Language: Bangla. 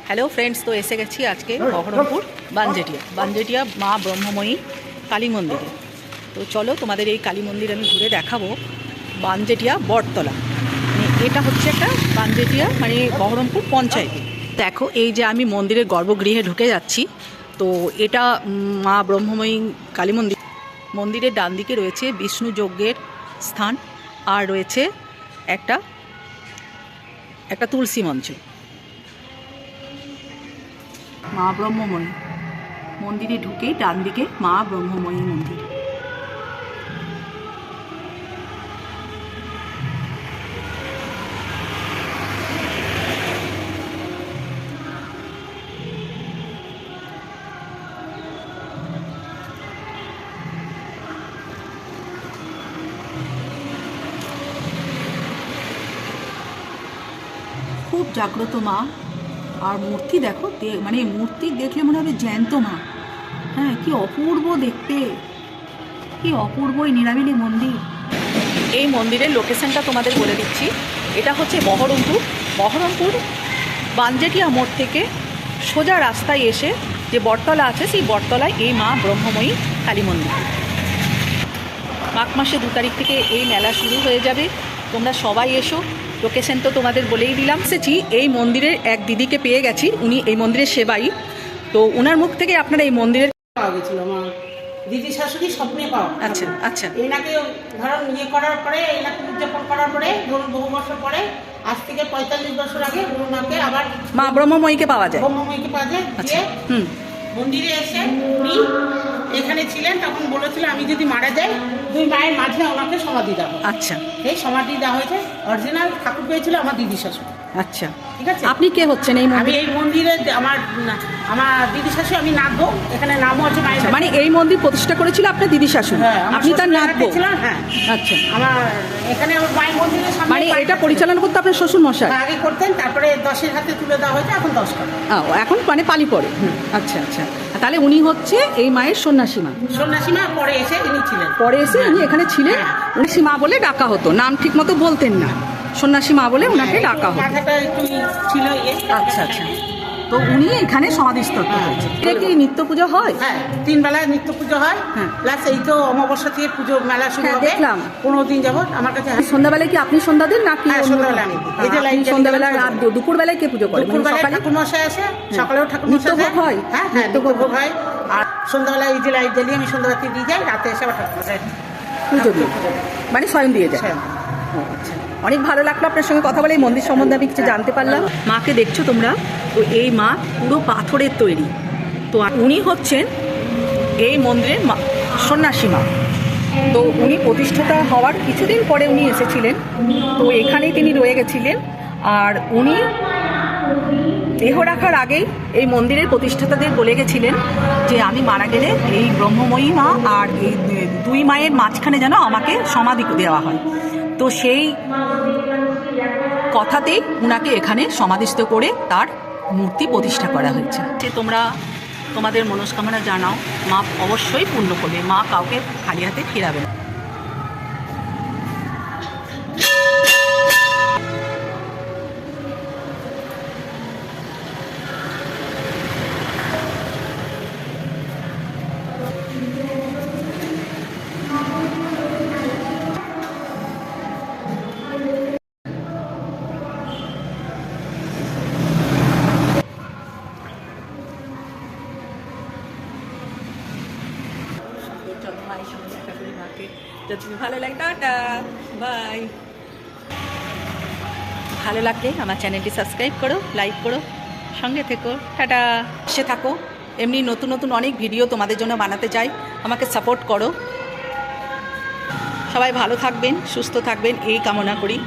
হ্যালো ফ্রেন্ডস, তো এসে গেছি আজকে বহরমপুর বানজেটিয়া মা ব্রহ্মময়ী কালী মন্দিরে। তো চলো তোমাদের এই কালী মন্দির আমি ঘুরে দেখাবো। বানজেটিয়া বটতলা, মানে এটা হচ্ছে একটা বানজেটিয়া মানে বহরমপুর পঞ্চায়েতে। দেখো এই যে আমি মন্দিরের গর্ভগৃহে ঢুকে যাচ্ছি, তো এটা মা ব্রহ্মময়ী কালী মন্দির। মন্দিরের ডান দিকে রয়েছে বিষ্ণু যজ্ঞের স্থান, আর রয়েছে একটা তুলসী মঞ্চ। মা ব্রহ্মময়ী মন্দিরে ঢুকেই ডান দিকে মা ব্রহ্মময়ী মন্দির। খুব জাগ্রত মা, আর মূর্তি দেখো, মানে মূর্তি দেখলে মনে হবে জ্যান্ত মা। হ্যাঁ, কি অপূর্ব দেখতে, কি অপূর্ব এই নিরামিলি মন্দির। এই মন্দিরের লোকেশনটা তোমাদের বলে দিচ্ছি। এটা হচ্ছে বহরমপুর বানজেটিয়া মোড় থেকে সোজা রাস্তায় এসে যে বটতলা আছে, সেই বটতলায় এই মা ব্রহ্মময়ী কালী মন্দির। মাঘ মাসে 2 তারিখ থেকে এই মেলা শুরু হয়ে যাবে। তোমরা সবাই এসো। লোকেশন তো তোমাদের বলেই দিলাম। এসেছি এই মন্দিরের এক দিদিকে পেয়ে গেছি, উনি এই মন্দিরের সেবাই। তো ওনার মুখ থেকে আপনারা এই মন্দিরের পাওয়া গেছিল আমার দিদি শাশুড়ি স্বপ্নে পাওয়া। আচ্ছা আচ্ছা, এনাকে ধরুন করার পরে, এনাকে উদযাপন করার পরে ধরুন বহু বছর পরে, আজ থেকে 45 বছর আগে ওনাকে আবার মা ব্রহ্মময়ীকে পাওয়া যায়। ব্রহ্মময়ীকে পাওয়া যায়। আচ্ছা, মন্দিরে এসে উনি এখানে ছিলেন, তখন বলেছিল আমি যদি মারা যাই 2 মায়ের মাঝে ওনাকে সমাধি দেওয়া। আচ্ছা, এই সমাধি দেওয়া হয়েছে। অরিজিনাল ঠাকুর পেয়েছিল আমার দিদি শাশুড়ি। আচ্ছা, ঠিক আছে। আপনি কে হচ্ছেন এই আমি এই মন্দিরে আমার দিদি শাশুড়ি, আমি নাচবো। এখানে নামও আছে মায়ের। মানে এই মন্দির প্রতিষ্ঠা করেছিল আপনার দিদি শাশুড়ি, আপনি তার নাতবো? হ্যাঁ। আচ্ছা, আমার এখানে আমার মায়ের মন্দিরের সামনে, মানে এটা পরিচালনা করতে আপনার শ্বশুর মশাই আগে করতেন, তারপরে 10-এর হাতে তুলে দেওয়া হয়েছে, এখন 10 টাকা। এখন মানে পালি পড়ে। আচ্ছা আচ্ছা, তাহলে উনি হচ্ছে এই মায়ের সন্ন্যাসী মা। সন্ন্যাসী মা পরে এসে ইনি ছিলেন। পরে এসে উনি এখানে ছিলেন। উনি মা বলে ডাকা হতো, নাম ঠিক মতো বলতেন না, সন্ন্যাসী মা বলে ওনাকে ডাকা হতো। মাথাটা একটু ছিল। আচ্ছা আচ্ছা, তো উনি এখানে সমাধিস্থ হয়েছে। এটা কি নিত্য পুজো হয়? হ্যাঁ, 3 বেলায় নিত্য পুজো হয়। প্লাস এই তো অমাবস্যা থেকে পুজো মেলা শুরু হবে। দেখলাম 15 দিন যাবত আমার কাছে। সন্ধ্যাবেলায় কি আপনি সন্ধ্যা দেন নাকি? সন্ধ্যাবেলা আমি এই যে লাইন সন্ধ্যাবেলা, রাত দুপুরবেলায় কে পুজো করে? দুপুরবেলায় ঠাকুর মশাই আসে, সকালেও ঠাকুর মশাই নিত্যভোগ হয়। হ্যাঁ হ্যাঁ, নিত্যভোগ হয়। আর সন্ধ্যাবেলায় এই যে লাইট জ্বালিয়ে আমি সন্ধ্যাবাতি দিয়ে যাই, রাতে এসে আবার ঠাকুর মশাই পুজো দিয়ে, মানে স্বয়ং দিয়ে যায়। আচ্ছা, অনেক ভালো লাগলো আপনার সঙ্গে কথা বলে। এই মন্দির সম্বন্ধে আমি কিছু জানতে পারলাম। মাকে দেখছো তোমরা, তো এই মা পুরো পাথরের তৈরি। তো উনি হচ্ছেন এই মন্দিরের সন্ন্যাসী মা। তো উনি প্রতিষ্ঠাতা হওয়ার কিছুদিন পরে উনি এসেছিলেন, তো এখানেই তিনি রয়ে গেছিলেন। আর উনি দেহ রাখার আগেই এই মন্দিরের প্রতিষ্ঠাতাদের বলে গেছিলেন যে আমি মারা গেলে এই ব্রহ্মময়ী মা আর এই 2 মায়ের মাঝখানে যেন আমাকে সমাধি দেওয়া হয়। তো সেই কথাতেই উনাকে এখানে সমাধিস্থ করে তার মূর্তি প্রতিষ্ঠা করা হয়েছে। যে তোমরা তোমাদের মনস্কামনা জানাও, মা অবশ্যই পূর্ণ করবে। মা কাউকে খালি হাতে ফেরাবে না। ভালো লাগে, টাটা, বাই। ভালো লাগলে আমার চ্যানেলটি সাবস্ক্রাইব করো, লাইক করো, সঙ্গে থেকো, টাটা। সে থাকো, এমনি নতুন নতুন অনেক ভিডিও তোমাদের জন্য বানাতে চাই, আমাকে সাপোর্ট করো। সবাই ভালো থাকবেন, সুস্থ থাকবেন, এই কামনা করি।